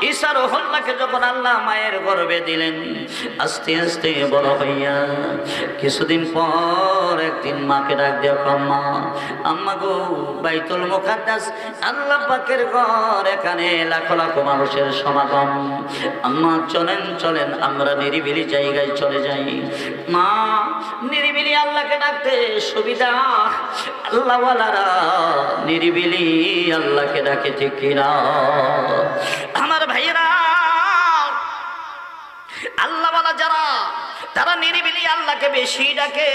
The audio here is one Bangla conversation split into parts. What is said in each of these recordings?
ঈসা রুহুল্লাহকে যখন আল্লাহ মায়ের গর্ভে দিলেন, আস্তে আস্তে বড় হইয়া কিছুদিন পর একদিন মাকে ডাক দিয়ে, আম্মা, আম্মা গো, বাইতুল মুকাদ্দাস আল্লাহ পাকের ঘর, এখানে লাখো লাখো মানুষের সমাগম, আম্মা চলেন চলেন আমরা নিরিবিলি জায়গায় চলে যাই। মা নিরিবিলি আল্লাহকে ডাকতে সুবিধা, আল্লাহওয়ালারা নিরিবিলি আল্লাহকে ডাকে, ঠিক কিনা? আমার ভাইয়েরা, আল্লাহওয়ালা যারা, তারা নিরিবিলি আল্লাহকে বেশি ডাকে।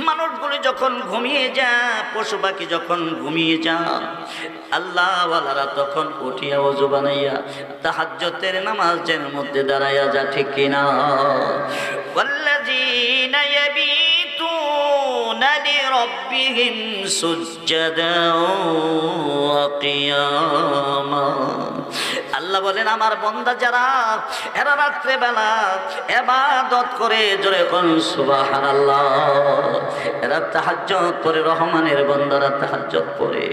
মানুষগুলো যখন ঘুমিয়ে যায়, পশু পাখি যখন ঘুমিয়ে যায়, আল্লাহওয়ালারা তখন উঠিয়া ওযু বানাইয়া তাহাজ্জুদের নামাজের মধ্যে দাঁড়াইয়া যা, ঠিক কিনা? ওয়াল্লাযীনা ইয়াবিতুনা লিরাব্বিহিম সুজদাও ওয়া কিয়ামা। আল্লাহ বলেন, আমার বান্দা যারা, এরা রাত্রে বেলা ইবাদত করে, জোরে কোন সুবহানাল্লাহ, এরা তাহাজ্জুদ পড়ে, রহমানের বান্দারা তাহাজ্জুদ পড়ে।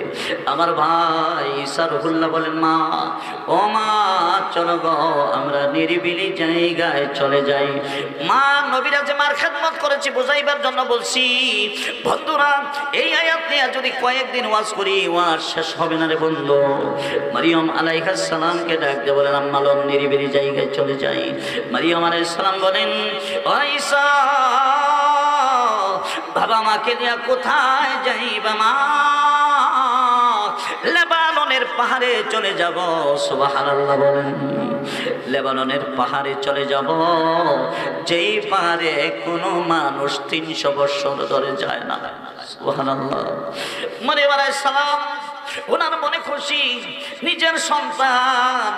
আমার ভাই ঈসা রুহুল্লাহ বলেন, মা, ও মা, চলো গো আমরা নিরিবিলি জায়গায় চলে যাই। মা নবীরা যে মার খেদমত করেছে বোঝাইবার জন্য বলছি। বন্ধুরা, এই আয়াত নিয়ে যদি কয়েকদিন ওয়াজ করি, ওয়াজ শেষ হবে না রে বন্ধু। মারিয়াম আলাইহিস সালামকে ডাক দিয়ে বলেন, আম্মা লন নিরিবিলি জায়গায় চলে যাই। মারিয়াম আলাইহিস সালাম বলেন, ও ঈসা, বাবা মাকে নিয়ে কোথায় যাইবা মা? লেবাননের পাহাড়ে চলে যাব। সুবহানাল্লাহ বলেন, লেবাননের পাহাড়ে চলে যাব, যেই পাহাড়ে কোনো মানুষ 300 বছর ধরে যায় না। সুবহানাল্লাহ। মারিয়াম আলাইহিস সালাম, ওনার মনে খুশি, নিজের সন্তান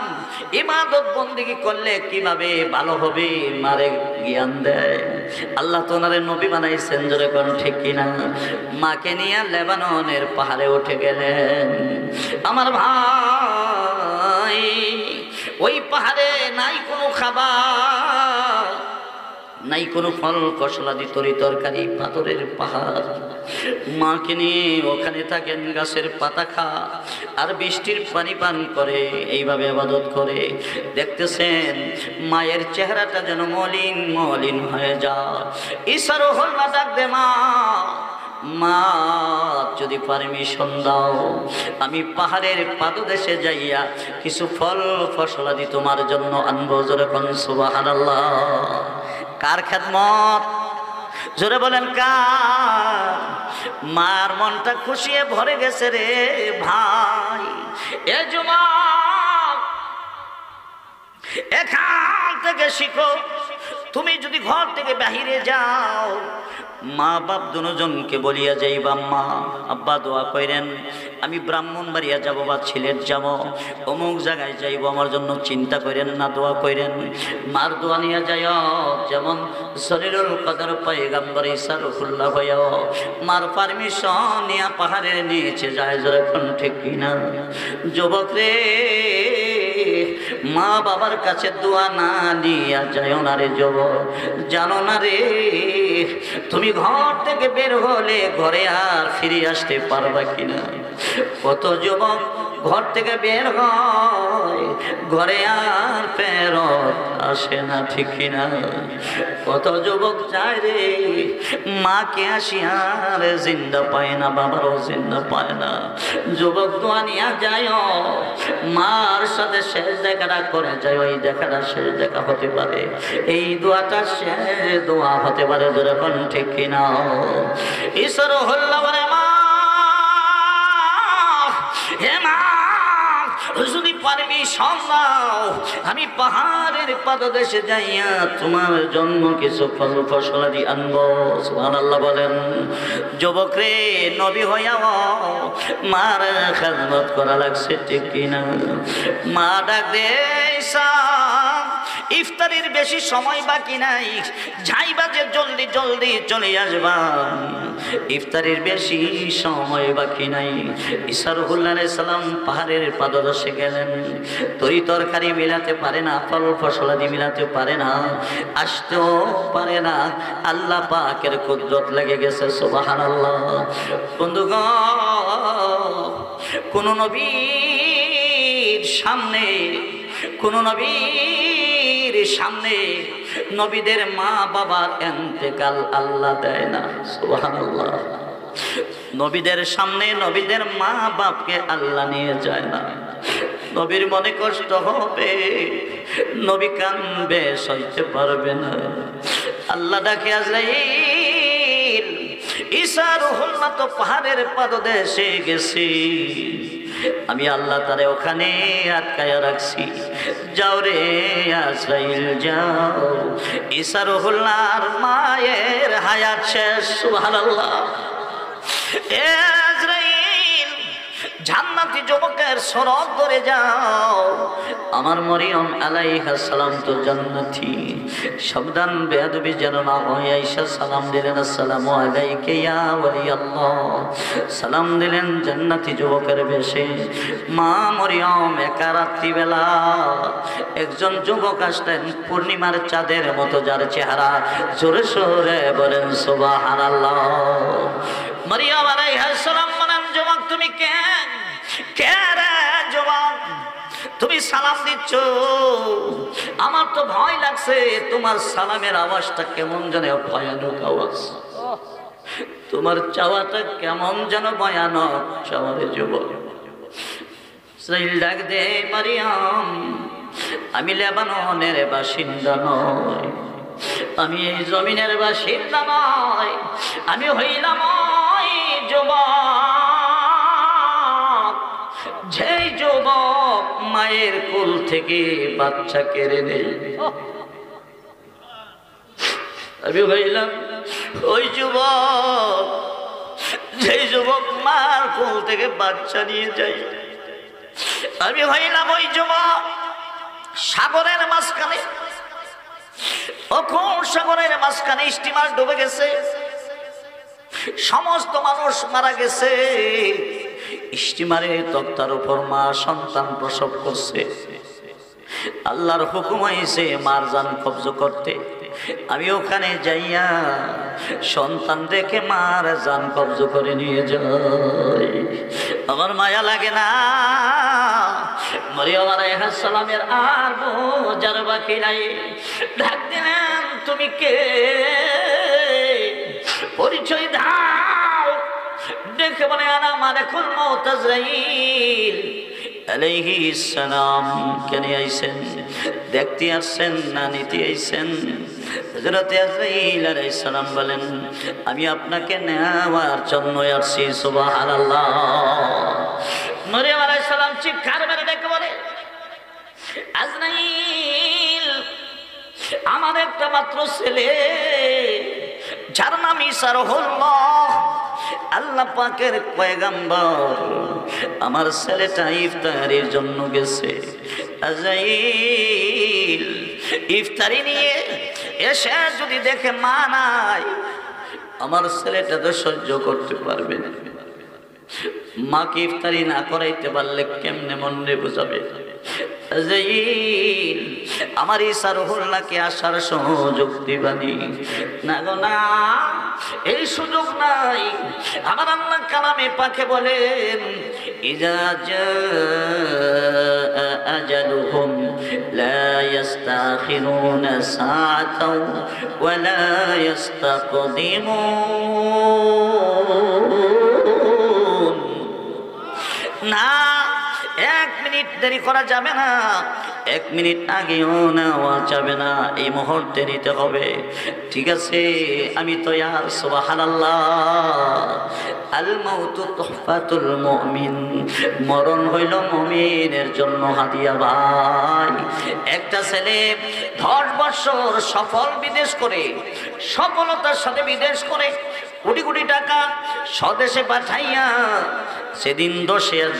ইবাদত বন্দেগী করলে কিভাবে ভালো হবে মারে জ্ঞান দেয়। আল্লাহ তো ওনারে নবী বানাইছেন, জোরে কোন ঠিক কিনা? মাকে নিয়ে লেবাননের পাহাড়ে উঠে গেলেন। আমার ভাই, ওই পাহাড়ে নাই কোনো খাবার, নাই কোনো ফল ফসলাদি, তরি তরকারি, পাথরের পাহাড়। মাকে নিয়ে ওখানে থাকেন, গাছের পাতা খা আর বৃষ্টির পানি পান করে, এইভাবে ইবাদত করে। দেখতেছেন মায়ের চেহারাটা যেন মলিন মলিন হয়ে যায়। ঈসা রুহুল্লাহ ডাক দে, মা, মা, যদি পারমিশন দাও, আমি পাহাড়ের পাদদেশে যাইয়া কিছু ফল ফসলাদি তোমার জন্য আনবো। জোরে কোন সুবহানাল্লাহ। কার খেদমত? জোরে বলেন কার? মার মনটা খুশিয়ে ভরে গেছে রে ভাই। এ যুবক, এখান থেকে শিখো, তুমি যদি ঘর থেকে বাহিরে যাও, মা বাপ দুজনকে বলিয়া যাইবা, মা আব্বা দোয়া করেন, আমি ব্রাহ্মণবাড়িয়া যাব বা সিলেট যাব, অমুক জায়গায় যাইব, আমার জন্য চিন্তা করেন না, দোয়া করেন। মার দোয়া নিয়ে যায়, যেমন শরীরুল কদর পয়গম্বর ঈসা রুহুল্লাহ হইয়া মার পারমিশন নিয়ে পাহাড়ের নিচে যায়। যখন ঠিক কিনা? যুবক রে, মা বাবার কাছে দোয়া না নিয়া যায় না রে যুবক। জানো না রে, তুমি ঘর থেকে বের হলে ঘরে আর ফিরে আসতে পারবা কিনা? কত যুবক ঘর থেকে বের হয়, ঘরে আর ফেরত আসে না, ঠিক কিনা? কত যুবক যায় রে, মাকে আসি আর জিন্দা পায় না, বাবারও জিন্দা পায় না। যুবক দোয়া নিয়ে যায়, মার সাথে শেষ দেখাটা করে যায়, ওই দেখাটা শেষ দেখা হতে পারে, এই দোয়াটা শেষ দোয়া হতে পারে। যখন ঠিক কিনা? ঈসা রুহুল্লাহ বলে, মা, হে মা, যদি পারমিশন দাও, আমি পাহাড়ের পাদদেশে যাইয়া তোমার জন্য কিছু ফল ফসলাদি আনবো। সুবহানাল্লাহ বলেন। যুবক রে, নবী হইয়াও মার খেদমত করা লাগছে, ঠিক কিনা? মা ডাক দে, ঈসা, ইফতারির বেশি সময় বাকি নাই, যাইবা যে জলদি জলদি চলে আসবা, ইফতারির বেশি সময় বাকি নাই। ঈসা রুহুল্লাহ আলাইহিস সালাম পাহাড়ের পাদদেশে গেলেন। তরি তরকারি মিলাতে পারে না, ফল ফসলাদি মিলাতে পারে না, আসতেও পারে না। আল্লাহ পাকের কুদরত লেগে গেছে। সুবহানাল্লাহ। বন্ধুগণ, কোন নবীর সামনে কোন নবীর সামনে নবীদের মা বাবার ইন্তেকাল আল্লাহ দেয় না। সুবহানাল্লাহ। নবীদের সামনে নবীদের মা বাপকে আল্লাহ নিয়ে যায় না। নবীর মনে কষ্ট হবে, নবী কাঁদবে, সইতে পারবে না। আল্লাহ ডাকে আজরাইল, ঈসা রুহুল্লাহ তো পাহাড়ের পাদদেশে গেছে, আমি আল্লাহ তারে ওখানে আটকায়া রাখছি। যাও রে আজরাইল যাও, ঈসা রুহুল্লাহর মায়ের হায়াত শেষ। সুবহানাল্লাহ। এ আজরাইল, জান্নাতি যুবকের সরব ধরে যাও, আমার মরিয়ম আলাইহিস সালাম তো জান্নাতি, সাবধান বেয়াদবি যেন না হয়। আয়েশা সালাম দিলেন, আসসালামু আলাইকা ইয়া ওয়ালি আল্লাহ, সালাম দিলেন জান্নাতি যুবকের বেশে। মা মরিয়ম একা রাত্রিবেলা একজন যুবক আসলেন, পূর্ণিমার চাঁদের মতো, যার চেহারা, জোরে সোরে বলেন সুবহানাল্লাহ। মরিয়ম আলাইহিস সালাম বলেন, যুবক তুমি কে? কে রে যুবক, তুমি সালাম দিচ্ছ? আমার তো ভয় লাগছে, তোমার সালামের আওয়াজটা কেমন যেন ভয়ানক আওয়াজ, তোমার চাওয়াটা কেমন যেন ভয়ানক চাওয়ারে যুবক। ইসরাইল ডাক দে, মারিয়াম আমি লেবাননের বাসিন্দা নয়, আমি এই জমিনের বাসিন্দা নয়, আমি হইলাম ওই যুবক, যেই যুবক মায়ের কোল থেকে বাচ্চা কেড়ে নেই। আমি হইলাম ওই যুবক, যেই যুবক মার কোল থেকে বাচ্চা নিয়ে যায়। আমি হইলাম ওই যুবক, সাগরের মাঝখানে, অখুন সাগরের মাঝখানে স্টিমার ডুবে গেছে, সমস্ত মানুষ মারা গেছে, স্টিমারের তক্তার উপর মা সন্তান প্রসব করছে। আল্লাহর হুকুম হয়েছে মার জান কবজ করতে। আমি ওখানে যাইয়া সন্তান রেখে মার জান কবজ করে নিয়ে যাই। আমার মায়া লাগে না? মরিয়ম আলাইহিস সালামের আর বোঝার বাকি নাই। ডাক দিলেন, তুমি কে? পরিচয় দাও। দেখে বলে, আনা মালাকুল মউত আজরাইল আলাইহিস সালাম। কেন আইছেন? দেখতে আসছেন না নিতে আইছেন? হযরত আজরাইল আলাইহিস সালাম বলেন, আমি আপনাকে নেওয়ার জন্য আসছি। সুবহানাল্লাহ। মরিয়ম আলাইহিস সালাম চিৎকার মেরে ডেকে বলে, আজরাইল, আমার একটা মাত্র ছেলে, যার নাম ঈসা রুহুল্লাহ, আল্লাহ পাকের পয়গম্বর, আমার ছেলেটা ইফতারির জন্য গেছে। আজরাইল ইফতারি নিয়ে এসে যদি দেখে মা নাই, আমার ছেলেটা তো সহ্য করতে পারবে না। মাকে ইফতারি না করাইতে পারলে কেমনে মনে বোঝাবে? আজরাইল আমার ঈসা রুহুল্লাহকে আসার সুযোগ দিবানি না গো না, এই সুযোগ নাই। আমার আল্লাহ কালামে পাকে বলেন, ইজা জাআ আজালুহুম লা ইস্তাখিরুনা সাআতাও ওয়া লা ইস্তাকদিমুন। না, এক মিনিট দেরি করা যাবে না, এক মিনিট আগেও নেওয়া যাবে না, এই মুহূর্তে নিতে হবে। ঠিক আছে, আমি তৈয়ার। সুবহানাল্লাহ। আল মাউতু তুহফাতুল মুমিন, মরণ হইল মুমিনের জন্য হাদিয়া। ভাই, একটা ছেলে 10 বছর সফল বিদেশ করে, সফলতার সাথে বিদেশ করে কোটি কোটি টাকা স্বদেশে পাঠাইয়া সেদিন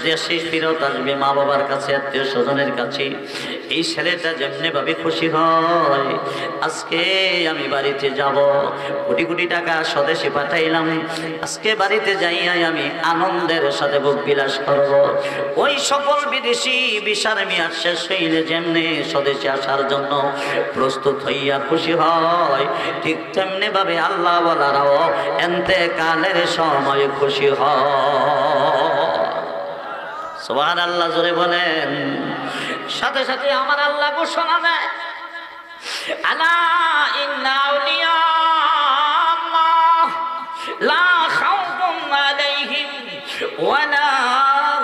দেশে ফেরত আসবে মা বাবার কাছে, আত্মীয় স্বজনের কাছে। এই ছেলেটা যেমনি ভাবে খুশি হয়, আজকে আমি বাড়িতে যাব, কোটি কোটি টাকা স্বদেশে পাঠাইলাম, আজকে বাড়িতে যাইয়া আমি আনন্দের সাথে ভোগ বিলাস করব। ওই সকল বিদেশি ভিসার মেয়াদ শেষ হইলে যেমনি স্বদেশে আসার জন্য প্রস্তুত হইয়া খুশি হয়, ঠিক তেমনি ভাবে আল্লাহ ওয়ালারাও এন্তেকালের সময় খুশি হয়। সুবহানাল্লাহ জোরে বলেন। সাথে সাথে আমার আল্লাহ ঘোষণা দেয়, আলা ইন্না আউলিয়া আল্লাহ লা খাউফুন আলাইহিম ওয়া লা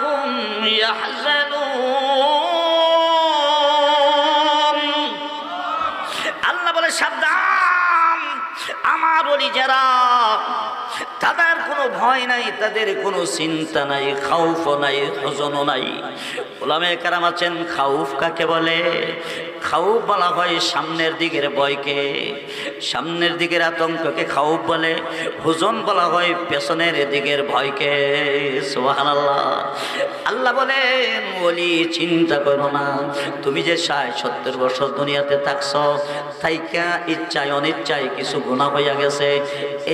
হুম ইয়াহজানুন। আল্লাহ বলে সাবধান, আমার ওলি যারা, তাদের কোনো ভয় নাই, তাদের কোনো চিন্তা নাই, খাউফ নাই, হুজনও নাই। উলামায়ে কেরাম আছেন, খাউফ কাকে বলে? খাউফ বলা হয় সামনের দিকের ভয়কে, সামনের দিকের আতঙ্ককে খাউফ বলে। হুজন বলা হয় পেছনের দিকের ভয়কে। সুবহানাল্লাহ। আল্লাহ বলেন, ওলি চিন্তা করো না, তুমি যে 60-70 বছর দুনিয়াতে থাকছ, তাইকা ইচ্ছায় অনিচ্ছায় কিছু গুনাহ হইয়া গেছে,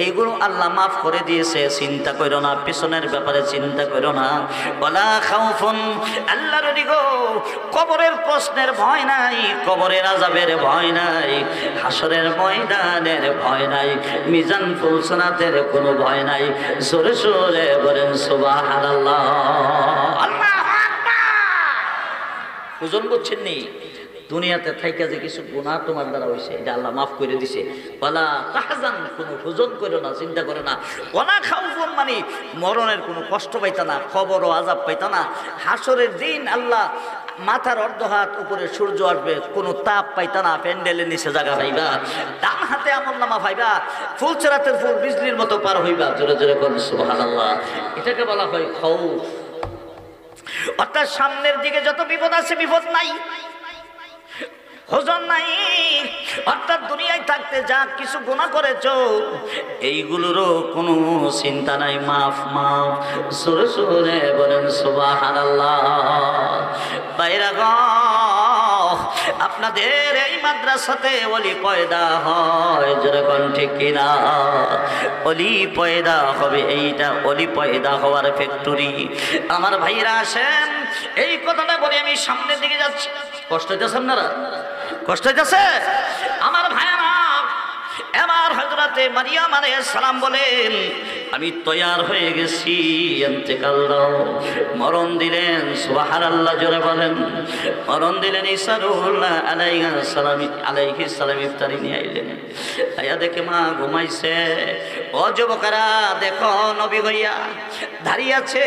এইগুলো আল্লাহ মাফ করে দিয়েছে, চিন্তা করো না, পিছনের ব্যাপারে চিন্তা করো না। ওয়ালা খাউফুন, আল্লাহর ওলি গো, কবরের প্রশ্নের ভয় নাই, কবরের আযাবের ভয় নাই, হাসরের ময়দানের ভয় নাই, মিজান ফুলসনাতের কোনো ভয় নাই। জোরে জোরে বলেন সুবহানাল্লাহ। আল্লাহু আকবার। ওজন বুঝছেন নি? দুনিয়াতে থাইকা যে কিছু গুনাহ তোমার দ্বারা হইছে, এটা আল্লাহ মাফ করে দিছে। ওয়ালা তাহজান, কোনো হুজন করো না, চিন্তা করো না। ওয়ালা খাউফুন, মানে মরণের কোনো কষ্ট পাইতা না, কবর ও আযাব পাইতা না। হাসরের দিন আল্লাহ মাথার অর্ধ হাত উপরে সূর্য আসবে, কোনো তাপ পাইতা না, প্যান্ডেলের নিচে জায়গা পাইবা, ডান হাতে আমলনামা পাইবা, ফুলচরাতের ফুল বিজলির মতো পার হইবা। জোরে জোরে বলেন সুবহানাল্লাহ। এটাকে বলা হয় খাউফ। অর্থাৎ সামনের দিকে যত বিপদ আছে, বিপদ নাই, হুজন নাই। অর্থাৎ দুনিয়ায় থাকতে যা কিছু গুনাহ করেছো, এইগুলোরও কোনো চিন্তা নাই, মাফ মাফ। সুরে সুরে বলেন সুবহানাল্লাহ। বাইরা গো, আপনাদের এই মাদ্রাসাতে ওলি পয়দা হয়, যেরকম ঠিক কিনা? ওলি পয়দা হবে, এইটা ওলি পয়দা হওয়ার ফ্যাক্টরি। আমার ভাইরা আসেন, এই কথাটা বলি আমি সামনের দিকে যাচ্ছি। কষ্ট হইতেছে আপনারা? কষ্ট হইতেছে আমার ভাইরা? এবার হযরতে মারিয়াম আলাইহিস সালাম বলেন, আমি তৈয়ার হয়ে গেছি, ইন্তেকাল দাও। মরণ দিলেন, সুবহানাল্লাহ জোরে বলেন। মরণ দিলেন। ঈসা রূহুল্লাহ আলাইহিস সালাম ইফতারি নিয়ে আইলেন। আয়া দেখে মা ঘুমাইছে। ও যুবকেরা, দেখো নবী হইয়া দাঁড়িয়ে আছে,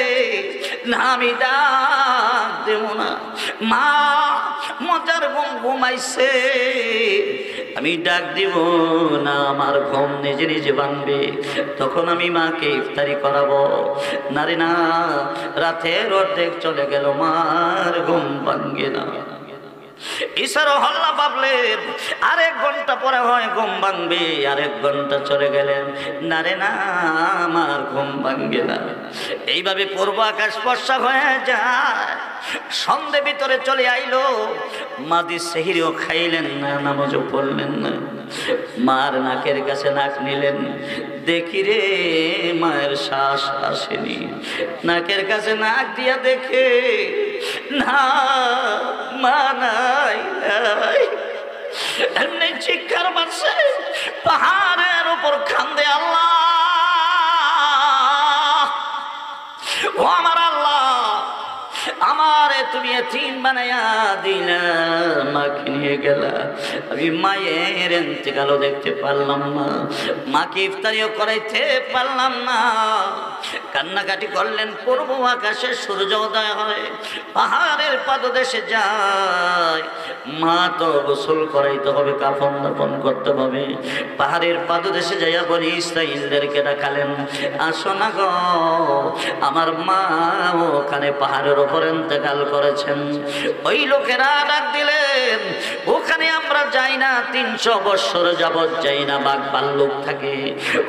না আমি ডাক দেব না। মা মজার ঘুমাইছে, আমি ডাক দিব না, আমার ঘুম নিজে নিজে ভাঙবে, তখন আমি মাকে ইফতারি করাবো। না রে না, রাতের অর্ধেক চলে গেল, মার ঘুম ভাঙবে না। ঈশার হল্লা ভাবলেন, আরেক ঘন্টা পরে হয় ঘুম ভাঙবে, আরেক ঘন্টা চলে গেলেন, না রে না, আমার ঘুম ভাঙবে না। এইভাবে পূর্ব আকাশ ফর্সা হয়ে যায়, সন্ধে ভিতরে চলে আইলো। মাদি সেহরিও খাইলেন না, নামাজও পড়লেন না। মার নাকের কাছে নাক নিলেন, দেখি রে মায়ের শ্বাস আসেনি। নাকের কাছে নাক দিয়া দেখে, না মা নাই নাই। এমনি চিৎকার মারছে, পাহাড়ের উপর কান্দে, আল্লাহ ও আমার আল্লাহ, আমারে তুমি এতিম বানাইয়া দিলা, মাকে নিয়ে গেলা, আমি মায়ের ইন্তেকালও দেখতে পারলাম না, মাকে ইফতারিও করাইতে পারলাম না। কান্নাকাটি করলেন। পূর্ব আকাশে সূর্য উদয় হয়, পাহাড়ের পাদদেশে যায়। মা তো গোসল করাইতে হবে, কাফন দাফন করতে হবে। পাহাড়ের পাদদেশে যাইয়া বনি ইসরাঈলদেরকে ডাকালেন, আসো না গো, আমার মা ওখানে পাহাড়ের ওপর ইন্তেকাল করেছেন। ওই লোকেরা ডাক দিলেন, ওখানে আমরা যাই না, 300 বছর যাবৎ যাই না, বাঘ ভাল্লুক থাকে,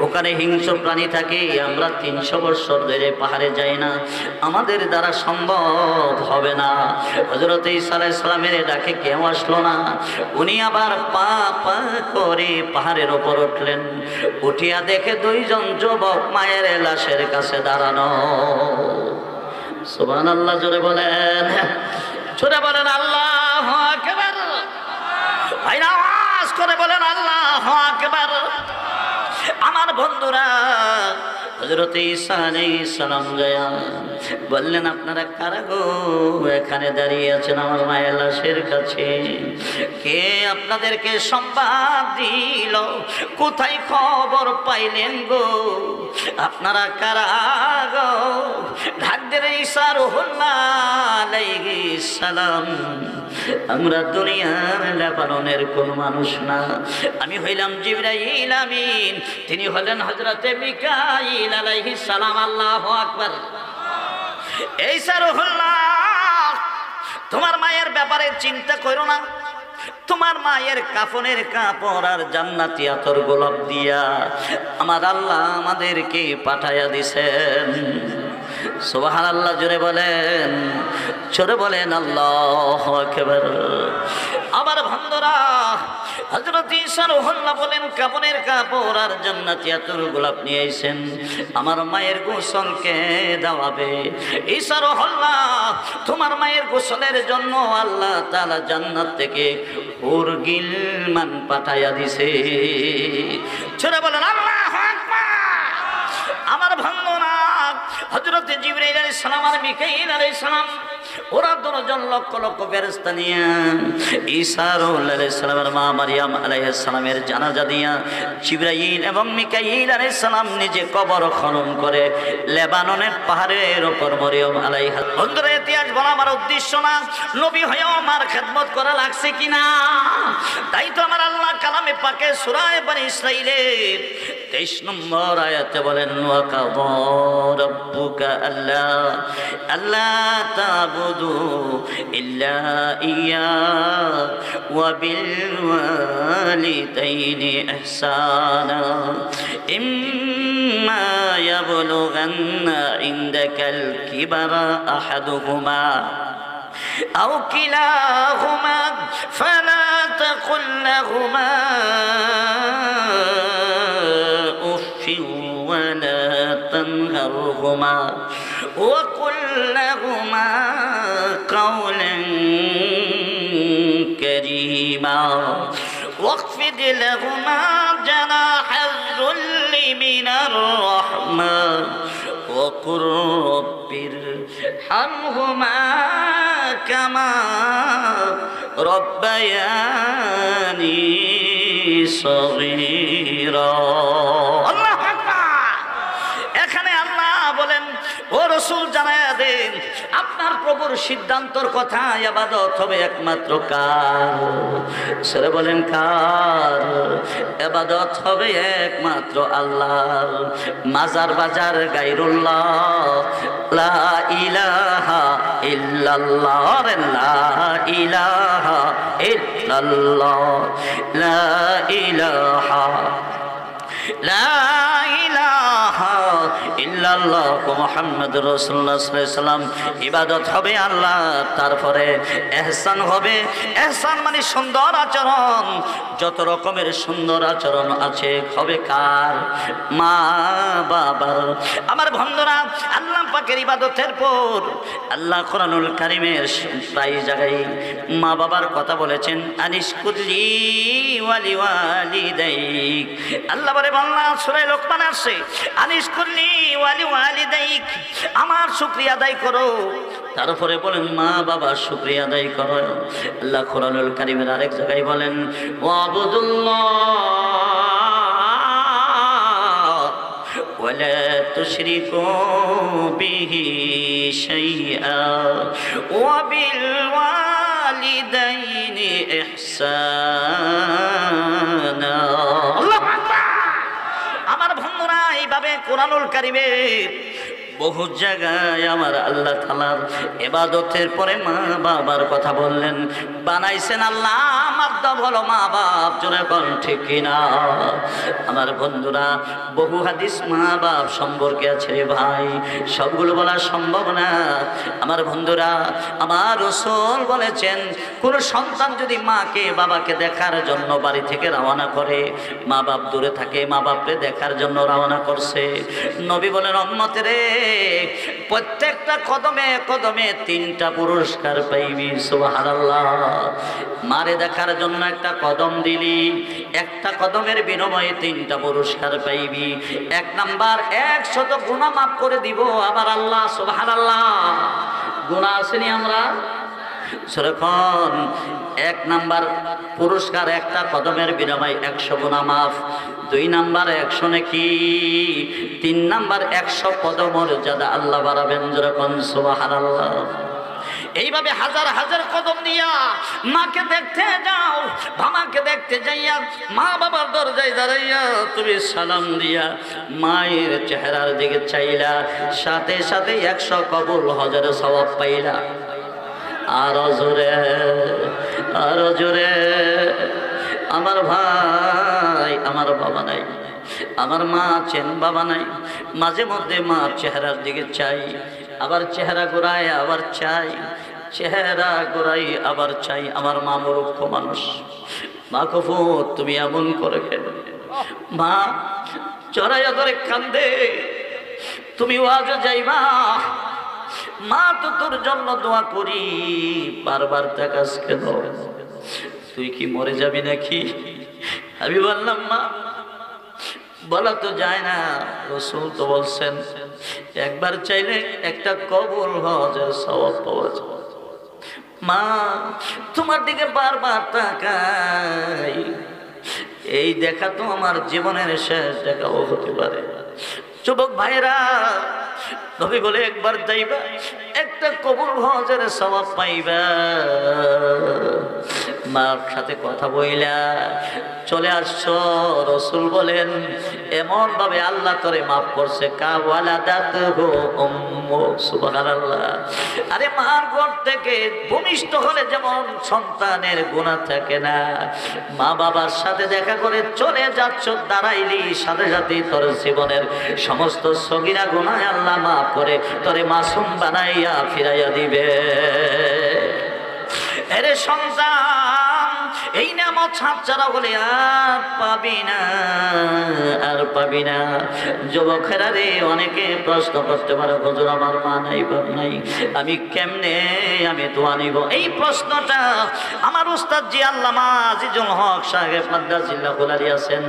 ওখানে হিংস্র প্রাণী থাকে, আমরা 300 বছর ধরে পাহাড়ে যাই না, আমাদের দ্বারা সম্ভব হবে না। হযরত ঈসা আলাইহিস সালামের ডাকে কেউ আসলো না। উনি আবার পা পা করে পাহাড়ের ওপর উঠলেন। উঠিয়া দেখে 2 জন যুবক মায়ের লাশের কাছে দাঁড়ানো। সুবহানাল্লাহ জোরে বলেন, জোরে বলেন আল্লাহু আকবার। আওয়াজ করে বলেন আল্লাহু আকবার। আমার বন্ধুরা, হযরত ঈসা আলাইহিস সালাম যায় বললেন, আপনারা কারা গো এখানে দাঁড়িয়ে আছেন আমার মায়ের লাশের কাছে? কে আপনাদেরকে সংবাদ দিল? কোথায় খবর পাইলেন গো? আপনারা কারা গো? ডাক দিলেন, ঈসা রূহুল্লাহ আলাইহিস সালাম, আমরা দুনিয়ার লেবাননের কোন মানুষ না, আমি হইলাম জিবরাইল আমিন, তিনি হলেন হযরতে মিকাইল আলাইহিস সালাম। আল্লাহু আকবার। ঈসা রূহুল্লাহ, তোমার মায়ের ব্যাপারে চিন্তা করো না, তোমার মায়ের কাফনের কাপড় আর জান্নাতি আতর গোলাপ দিয়া আমার আল্লাহ আমাদেরকে পাঠাইয়া দিছেন। সুবহানাল্লাহ। জোরে বলেন, জোরে বলেন আল্লাহু আকবার। আমার বন্ধুরা, হযরত ঈসা রূহুল্লাহ বলেন, কাফনের কাপড় আর জান্নাতি আতর গোলাপ নিয়ে আইছেন, আমার মায়ের গোসলকে দেওয়াবে। ঈসা রূহুল্লাহ, তোমার মায়ের গোসলের জন্য আল্লাহ তাআলা জান্নাত থেকে হুর গিলমান পাঠাইয়া দিছে। জোরে বলেন আল্লাহু আকবার। আমার বন্ধুরা, হযরত জিবরাইল আলাইহিস সালাম আর মিকাইল আলাইহিস সালাম, ওরা দুজন লক্ষ লক্ষ ফেরেশতা নিয়ে ঈসা আলাইহিস সালামের মা মারিয়াম আলাইহিস সালামের জানাজা দিয়া জিবরাইল এবং মিকাইল আলাইহিস সালাম নিজে কবর খনন করে লেবাননের পাহাড়ের উপর মরিয়ম আলাইহা। বন্ধুরা, ইতিহাস বলা আমার উদ্দেশ্য না, নবী হয়েও আমার খেদমত করা লাগছে কিনা। তাই তো আমার আল্লাহ কালামে পাকে সূরা বনী ইসরাঈলের 23 নম্বর আয়াতে বলেন, ওয়া কাযা রাব্বুকা আল্লা তা'বুদু ইল্লা ইয়্যা ওয়া বিল ওয়ালিদাইনি ইহসানা ইম্মা ইয়াবলুগান্না ইনদাকাল কিবারা আহাদুহুমা أو كلاهما فلا تقل لهما أف ولا تنهرهما وقل لهما قولا كريما واخفض لهما جناح الذل من الرحمة وقل رب ارحمهما كما ربياني صغيرا। الله أكبر। এখানে আল্লাহ বলেন, ও রাসূল জানায়া দেন, আপনার প্রভুর সিদ্ধান্তর কথা, ইবাদত হবে একমাত্র কার? সরে বলেন কার? ইবাদত হবে একমাত্র আল্লাহর। মাজার বাজার গায়রুল্লাহ, লা ইলাহা ইল্লাল্লাহ, লা ইলাহা ইল্লাল্লাহ, লা ইলাহা ইল্লাল্লাহ মুহাম্মাদুর রাসূলুল্লাহ সাল্লাল্লাহু আলাইহি ওয়াসাল্লাম। ইবাদত হবে আল্লাহ, তারপরে ইহসান হবে। ইহসান মানে সুন্দর আচরণ। যত রকমের সুন্দর আচরণ আছে হবে কার? মা বাবার। আমার বন্ধুরা, আল্লাহ পাকের ইবাদতের পর আল্লাহ কোরআনুল কারীমের প্রায় জায়গায় মা বাবার কথা বলেছেন। আনিশকুরলি ওয়ালি ওয়ালিদাইক, আল্লাহ বলে বাংলা সূরা লোকমান আছে, আনিশকুরলি ওয়ালি ওয়ালিদাইক, আমার শুকরিয়া আদায় করো। তারপরে বলেন মা বাবার শুকরিয়া আদায় করো। আল্লাহ কোরআনুল কারীমের আরেক জায়গায় বলেন, ওয়াবুদুল্লাহ ওয়ালা তুশরিকু বিহি শাইআ ওয়া বিল ওয়ালিদাইনি ইহসানা। আমার বন্ধুরা, এইভাবে কোরআনুল কারীমের বহু জায়গায় আমার আল্লাহ তাআলার ইবাদতের পরে মা বাবার কথা বললেন। বানাইছেন আল্লাহ, মাধ্যম হলো মা বাপ। জোরে কোন ঠিক কিনা? আমার বন্ধুরা, বহু হাদিস মা বাপ সম্পর্কে আছে রে ভাই, সবগুলো বলা সম্ভব না। আমার বন্ধুরা, আমার রাসূল বলেছেন, কোন সন্তান যদি মাকে বাবাকে দেখার জন্য বাড়ি থেকে রওনা করে, মা বাপ দূরে থাকে, মা বাপকে দেখার জন্য রওনা করছে, নবী বলেন, উম্মত রে, প্রত্যেকটা কদমে কদমে 3টা পুরস্কার পাইবি। সুবহানাল্লাহ। মারে দেখার জন্য একটা কদম দিলি, একটা কদমের বিনিময়ে 3টা পুরস্কার পাইবি। 1 নাম্বার 100 গুনাহ মাফ করে দিব আবার আল্লাহ। সুবহানাল্লাহ। গুনাহ আসেনি আমরা সেরকম। 1 নাম্বার পুরস্কার একটা কদমের বিনিময়ে 100 গুনাহ মাফ। 2 নাম্বার 100 নেকি। 3 নাম্বার 100 পদ মর্যাদা আল্লাহ বাড়াবেন যেরকম। সুবহানাল্লাহ। এইভাবে হাজার হাজার কদম দিয়া মাকে দেখতে যাও। বাবাকে দেখতে যাইয়া মা বাবার দরজায় দাঁড়াইয়া তুমি সালাম দিয়া মায়ের চেহারার দিকে চাইলা, সাথে সাথে 100 কবুল হজের সওয়াব পাইলা। আরো জোরে, আরো জোরে। আমার ভাই, আমার বাবা নাই, আমার মা আছেন, বাবা নাই। মাঝে মধ্যে মা চেহারার দিকে চাই, আবার চেহারা ঘোরাই আবার চাই, চেহারা ঘোরাই আবার চাই। আমার মা মূর্খ মানুষ। মা কফুর তুমি এমন করে কেন? মা চড়াইয়া ধরে কান্দে, তুমি ওয়াজে যাইবা। মা তো তোর জন্য দোয়া করি, বারবার তাকাস কেন? তুই কি মরে যাবি নাকি? আমি বললাম মা বলা তো যায় না, রাসূল তো বলছেন একবার চাইলে একটা কবুল হজের সওয়াব পাওয়া যায়। মা তোমার দিকে বারবার তাকাই, এই দেখা তো আমার জীবনের শেষ দেখাও হতে পারে। যুবক ভাইরা, নবী বলে একবার যাইবা, একটা কবুল হজের সওয়াব পাইবা। মার সাথে কথা বইলা চলে আসছো। রাসূল বলেন এমন ভাবে আল্লাহ তোরে মাফ করছে কাওয়ালাদাতহু উম্মু। সুবহানাল্লাহ। আরে মার ঘর থেকে ভূমিষ্ঠ হলে যেমন সন্তানের গুনাহ থাকে না, মা বাবার সাথে দেখা করে চলে যাচ্ছ, দাঁড়াইলি সাথে সাথে তোর জীবনের সমস্ত সগীরা গুনাহ আল্লাহ মাফ করে তোরে মাসুম বানাইয়া ফিরাইয়া দিবে। এরে সন্তান, এই নামত ছাড়া হলে আর পাবি না, আর পাবি না। যুবকেরা রে, অনেকে প্রশ্ন করতে পারে হুজুর আমার মা নাই, বাপ নাই, আমি কেমনে আমি দোয়া নিব? এই প্রশ্নটা আমার উস্তাদ জি আল্লামা আজিজুল হক সাহেব মাদ্রাসাহুল আলী আছেন।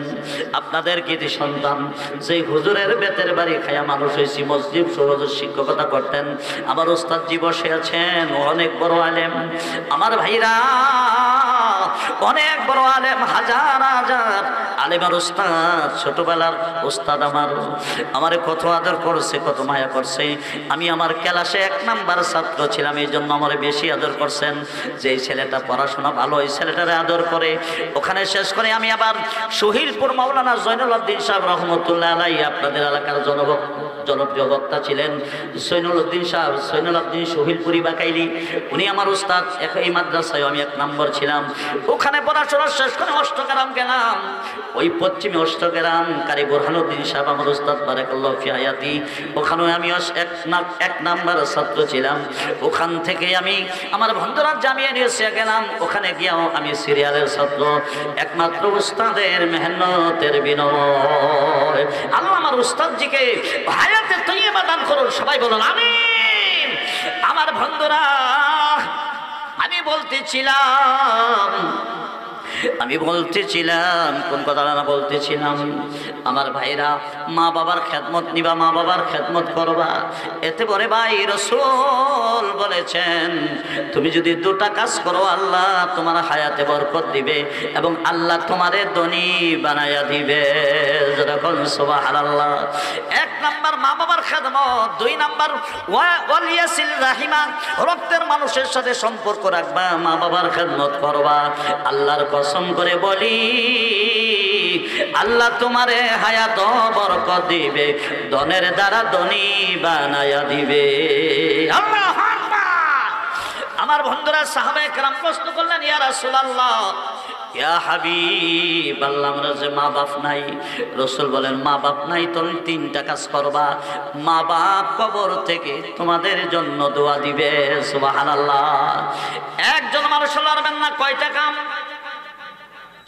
আপনাদের কৃতি সন্তান, যে হুজুরের বেতের বাড়ি খায়া মানুষ হয়েছি, মসজিদ সুরজের শিক্ষকতা করতেন। আমার উস্তাদ জি বসে আছেন, অনেক বড় আলেম। আমার ভাইরা অনেক বড় আলেম, হাজার হাজার আলেমের উস্তাদ, ছোটবেলার উস্তাদ। আমারে কত আদর করছে, কত মায়া করছে। আমি আমার ক্লাসে 1 নাম্বার ছাত্র ছিলাম, এই জন্য আমার বেশি আদর করছেন। যে ছেলেটা পড়াশোনা ভালো, ওই ছেলেটারে আদর করে। ওখানে শেষ করে আমি আবার শহীদপুর মাওলানা জয়নুল আবদিন সাহেব রহমতুল্লাহ আলাইহি, আপনাদের এলাকার জনপ্রিয় বক্তা ছিলেন জয়নুল আবদিন সাহেব, জয়নুল আবদিন শহীদপুরি বাকাইলি, উনি আমার উস্তাদ। এই মাদ্রাসায় আমি 1 নম্বর ছিলাম। ওখানে পড়াশোনা শেষ করে অষ্টগ্রাম গেলাম। ওই পশ্চিমে অষ্টগ্রাম কারি বুরহানুদ্দিন সাহেব আমার উস্তাদ, বারাকাল্লাহু ফি হায়াতি। ওখানে আমি 1 নাম্বার ছাত্র ছিলাম। ওখান থেকে আমি আমার বন্ধুরা জামিয়া নিয়ে গেলাম। ওখানে গিয়েও আমি সিরিয়ালের ছাত্র। একমাত্র উস্তাদের মেহনতের বিনিময় আল্লাহ আমার উস্তাদজিকে হায়াতে তৈয়বা দান করুন। সবাই বলুন আমিন। আমার বন্ধুরা, আমি বলতেছিলাম কোন কথাটা না বলতেছিলাম, আমার ভাইরা, মা বাবার খেদমত নিবা, মা বাবার খেদমত করবা। এতে পরে ভাই রাসূল বলেছেন তুমি যদি 2টা কাজ করো, আল্লাহ তোমার হায়াতে বরকত দিবে এবং আল্লাহ তোমারে ধনী বানায়া দিবে। যখন সুবহানাল্লাহ। 1 নাম্বার মা বাবার খেদমত, 2 নাম্বার ওয়ালিয়াসিল রাহিমা, রক্তের মানুষের সাথে সম্পর্ক রাখবা, মা বাবার খেদমত করবা। আল্লাহর কসম করে বলি, আল্লাহ তোমারে হায়াত বরকত দিবে, ধনের দ্বারা ধনী বানায়া দিবে। আল্লাহু আকবার। আমার বন্ধুরা, সাহাবায়ে কেরাম প্রশ্ন করলেন, ইয়া রাসূলুল্লাহ, ইয়া হাবিব আল্লাহ, আমরা যে মা বাপ নাই। রাসূল বলেন মা বাপ নাই তো 3টা কাজ করবা। মা বাপ কবর থেকে তোমাদের জন্য দোয়া দিবে। সুবহানাল্লাহ। একজন মানুষ লড়বেন না, কয়টা কাম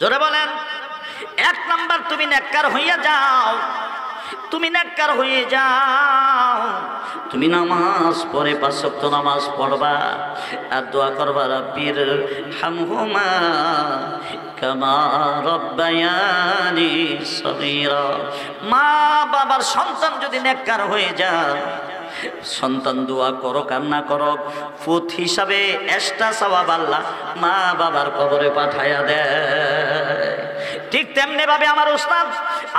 জোরে বলেন? 1 নাম্বার তুমি নেককার হইয়া যাও। তুমি নেককার হয়ে যাও, তুমি নামাজ পড়ে 5 ওয়াক্ত নামাজ পড়বা আর দোয়া করবা রাব্বির হামহুমা কামা রব্বায়ানি সগীরা। মা বাবার সন্তান যদি নেককার হয়ে যায়, সন্তান দোয়া করো কান্না করো, ফুত হিসাবে এক্সট্রা সওয়াব আল্লাহ মা বাবার কবরে পাঠায়া দেয়। ঠিক তেমনি ভাবে আমার উস্তাদ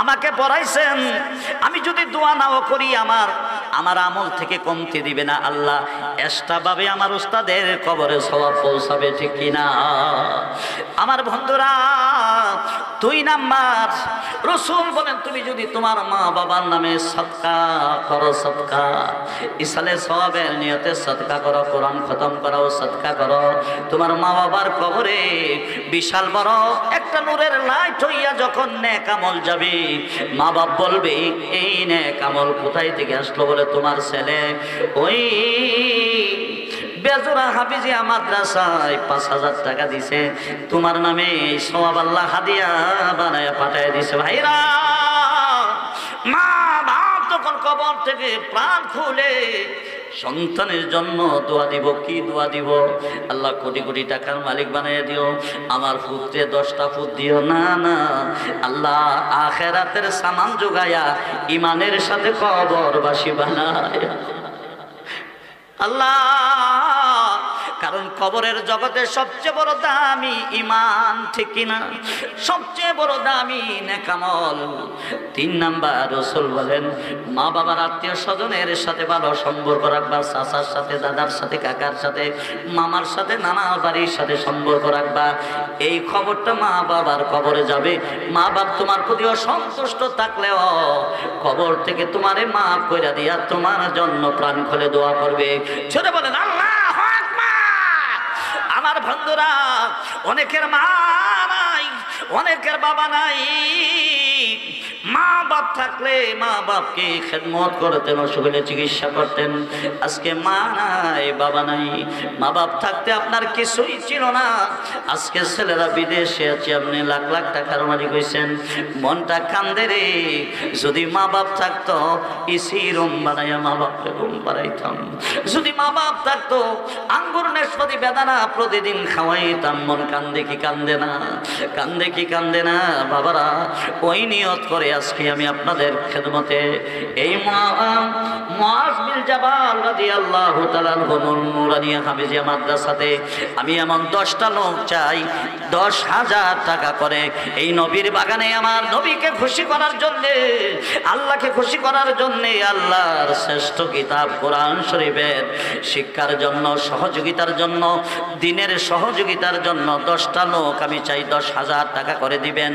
আমাকে পড়াইছেন, আমি যদি দোয়া নাও করি আমার আমল থেকে কমতে দিবে না আল্লাহ, এক্সট্রা ভাবে আমার উস্তাদের কবরে সওয়াব পৌঁছাবে, ঠিক কিনা? আমার বন্ধুরা 2 নাম্বার রাসূল বলেন, তুমি যদি তোমার মা বাবার নামে সদকা করো, সদকা ইসালে সওয়াবের নিয়তে সদকা করো, কোরআন খতম করো, সদকা করো, তোমার মা বাবার কবরে বিশাল বড় একটা নূরের লাইট হইয়া যখন নেক আমল যাবে, মা বাপ বলবে এই নেক আমল কোথায় থেকে আসলো? বলে তোমার ছেলে ওই বেজোরা হাফিজিয়া মাদ্রাসায় 5,000 টাকা দিছে, তোমার নামে সওয়াব আল্লাহ হাদিয়া বানায় পাঠায় দিছে। ভাইরা, মা বাপ তখন কবর থেকে প্রাণ খুলে সন্তানের জন্য দোয়া দিব। কি দোয়া দিব? আল্লাহ কোটি কোটি টাকার মালিক বানিয়ে দিও, আমার পুত্রে 10টা পুত দিও না, না আল্লাহ আখেরাতের সামান যোগায়া ইমানের সাথে কবরবাসী বানায় আল্লাহ। কারণ কবরের জগতে সবচেয়ে বড় দামি ঈমান, ঠিক কিনা? সবচেয়ে বড় দামি নেক আমল। 3 নাম্বার রাসূল বলেন, মা বাবার আত্মীয় স্বজনের সাথে ভালো সম্পর্ক রাখবা, চাচার সাথে, দাদার সাথে, কাকার সাথে, মামার সাথে, নানার বাড়ির সাথে সম্পর্ক রাখবা। এই খবরটা মা বাবার কবরে যাবে। মা বাপ তোমার প্রতি অসন্তুষ্ট থাকলেও কবর থেকে তোমারে মাফ করে দিয়া তোমার জন্য প্রাণ খুলে দোয়া করবে। ছোট বলেন আল্লাহু আকবার। আমার বন্ধুরা, অনেকের মা নাই, অনেকের বাবা নাই। মা বাপ থাকলে মা বাপকে খেদমত করতেন, অসুবিধে চিকিৎসা করতেন। আজকে মা নাই, বাবা নাই। মা বাপ থাকতে আপনার কিছুই ছিল না। আজকে ছেলেরা বিদেশে আছে, আপনি লাখ লাখ টাকার মালিক হয়েছেন, মনটা কান্দে রে। যদি মা বাপ থাকতো ইসি রুম বানাইয়া মা বাপকে ঘুম পাড়াইতাম। যদি মা বাপ থাকতো আঙ্গুর নাশপাতি বেদানা প্রতিদিন খাওয়াইতাম। মন কান্দে কি কান্দে না? কান্দে কি কান্দে না? বাবারা, ওই নিয়ত করে আজকে আমি আপনাদের খেদমতে এই মুআজ বিন জাবাল রাদিয়াল্লাহু তাআলা আনহু নুরানিয়া হাফিজিয়া মাদ্রাসাতে আমি এমন 10টা লোক চাই 10,000 টাকা করে এই নবীর বাগানে আমার নবীকে খুশি করার জন্য, আল্লাহকে খুশি করার জন্য, আল্লাহর শ্রেষ্ঠ কিতাব কোরআন শরীফের শিক্ষার জন্য, সহযোগিতার জন্য, দ্বীনের সহযোগিতার জন্য 10টা লোক আমি চাই 10,000 টাকা করে দিবেন।